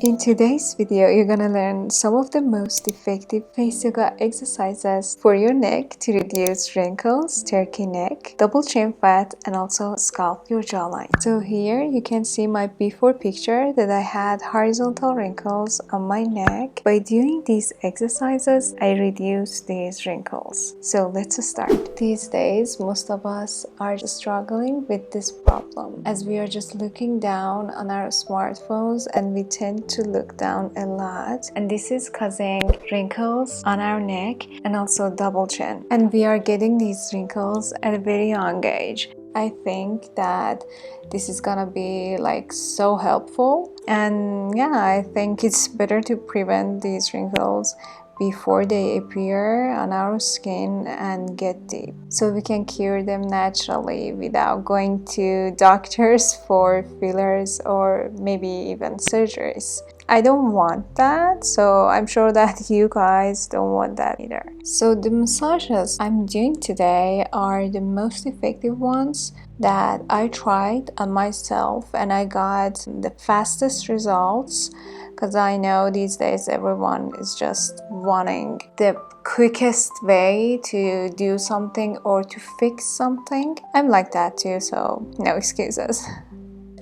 In today's video, you're gonna learn some of the most effective face yoga exercises for your neck to reduce wrinkles, turkey neck, double chin fat, and also sculpt your jawline. So here you can see my before picture that I had horizontal wrinkles on my neck. By doing these exercises, I reduced these wrinkles. So let's start. These days, most of us are struggling with this problem as we are just looking down on our smartphones and we tend to look down a lot, and this is causing wrinkles on our neck and also double chin, and we are getting these wrinkles at a very young age. I think that this is gonna be like so helpful, and yeah, I think it's better to prevent these wrinkles before they appear on our skin and get deep, so we can cure them naturally without going to doctors for fillers or maybe even surgeries. I don't want that, so I'm sure that you guys don't want that either. So the massages I'm doing today are the most effective ones that I tried on myself, and I got the fastest results, because I know these days everyone is just wanting the quickest way to do something or to fix something. I'm like that too, so no excuses.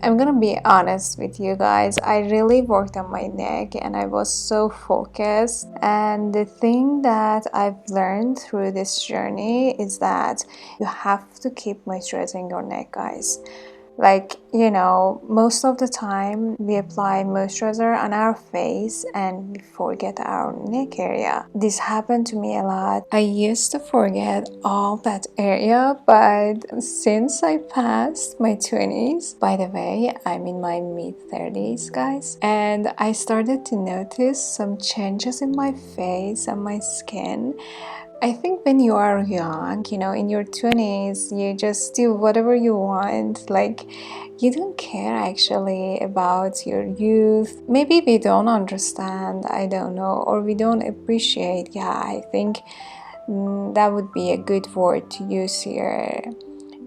I'm gonna be honest with you guys, I really worked on my neck and I was so focused, and the thing that I've learned through this journey is that you have to keep moisturizing your neck, guys. Like, you know, most of the time we apply moisturizer on our face and we forget our neck area. This happened to me a lot. I used to forget all that area, but since I passed my 20s, by the way, I'm in my mid-30s, guys, and I started to notice some changes in my face and my skin. I think when you are young, you know, in your 20s, you just do whatever you want. Like, you don't care actually about your youth. Maybe we don't understand, I don't know, or we don't appreciate. Yeah, I think that would be a good word to use here.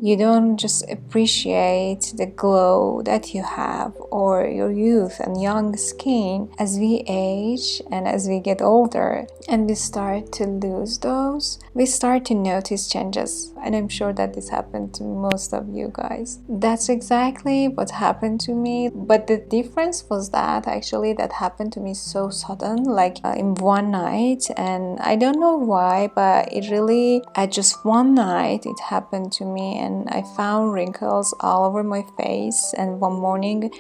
You don't just appreciate the glow that you have or your youth and young skin. As we age and as we get older and we start to lose those, we start to notice changes, and I'm sure that this happened to most of you guys. That's exactly what happened to me, but the difference was that actually that happened to me so sudden, like in one night, and I don't know why, but it really at just one night it happened to me, and I found wrinkles all over my face. And one morning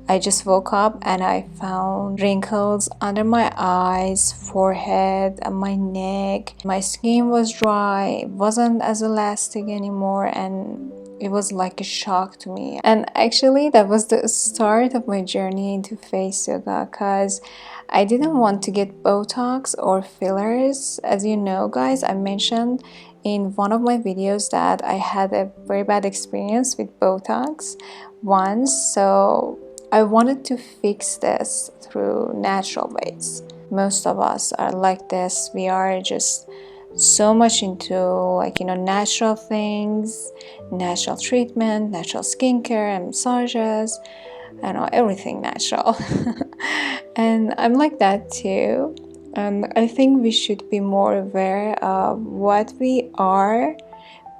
I just woke up and I found wrinkles under my eyes, forehead, and my neck. My skin was dry, it wasn't as elastic anymore, and it was like a shock to me. And actually that was the start of my journey into face yoga, because I didn't want to get Botox or fillers. As you know, guys, I mentioned in one of my videos that I had a very bad experience with Botox once, so I wanted to fix this through natural ways. Most of us are like this. We are just so much into, like, you know, natural things, natural treatment, natural skincare and massages, I know, everything natural. And I'm like that too. And I think we should be more aware of what we are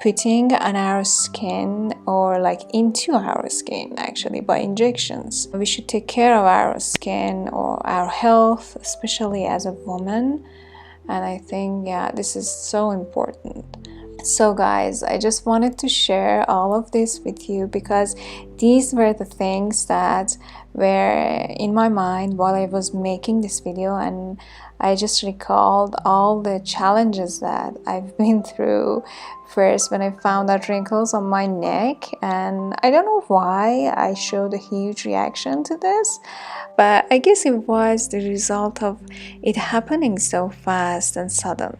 putting on our skin, or like into our skin actually, by injections. We should take care of our skin or our health, especially as a woman. And I think, yeah, this is so important. So guys, I just wanted to share all of this with you because these were the things that were in my mind while I was making this video, and I just recalled all the challenges that I've been through. First, when I found out wrinkles on my neck, and I don't know why I showed a huge reaction to this, but I guess it was the result of it happening so fast and sudden.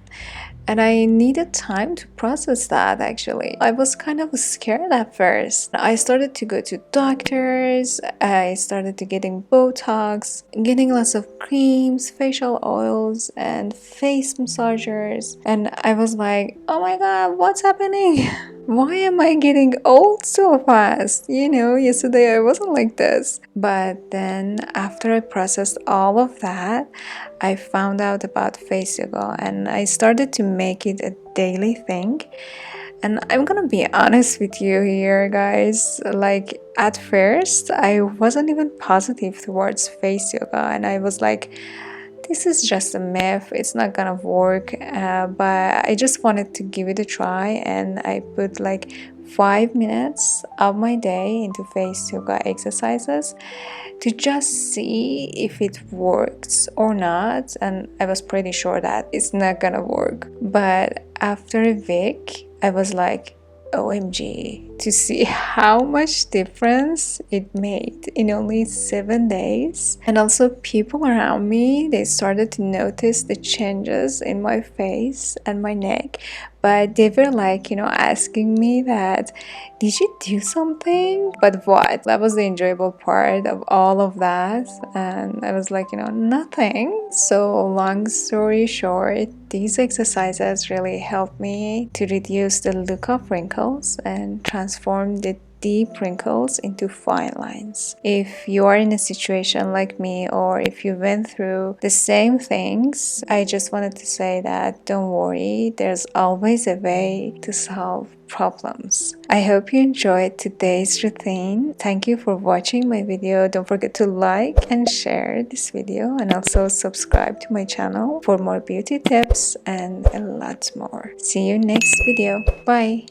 And I needed time to process that actually. I was kind of scared at first. I started to go to doctors, I started to getting Botox, getting lots of creams, facial oils, and face massagers. And I was like, oh my god, what's happening? why am I getting old so fast? Yesterday I wasn't like this. But then after I processed all of that, I found out about face yoga and I started to make it a daily thing. And I'm gonna be honest with you here, guys. Like, at first, I wasn't even positive towards face yoga, and I was like, this is just a myth, it's not gonna work. But I just wanted to give it a try, and I put like 5 minutes of my day into face yoga exercises to just see if it works or not. And I was pretty sure that it's not gonna work. But after a week, I was like, OMG, to see how much difference it made in only 7 days. And also people around me, they started to notice the changes in my face and my neck. But they were like, asking me that, did you do something? But what? That was the enjoyable part of all of that. And I was like, nothing. So long story short, these exercises really helped me to reduce the look of wrinkles and transform the deep wrinkles into fine lines. If you are in a situation like me, or if you went through the same things, I just wanted to say that don't worry, there's always a way to solve problems. I hope you enjoyed today's routine. Thank you for watching my video. Don't forget to like and share this video, and also subscribe to my channel for more beauty tips and a lot more. See you next video. Bye.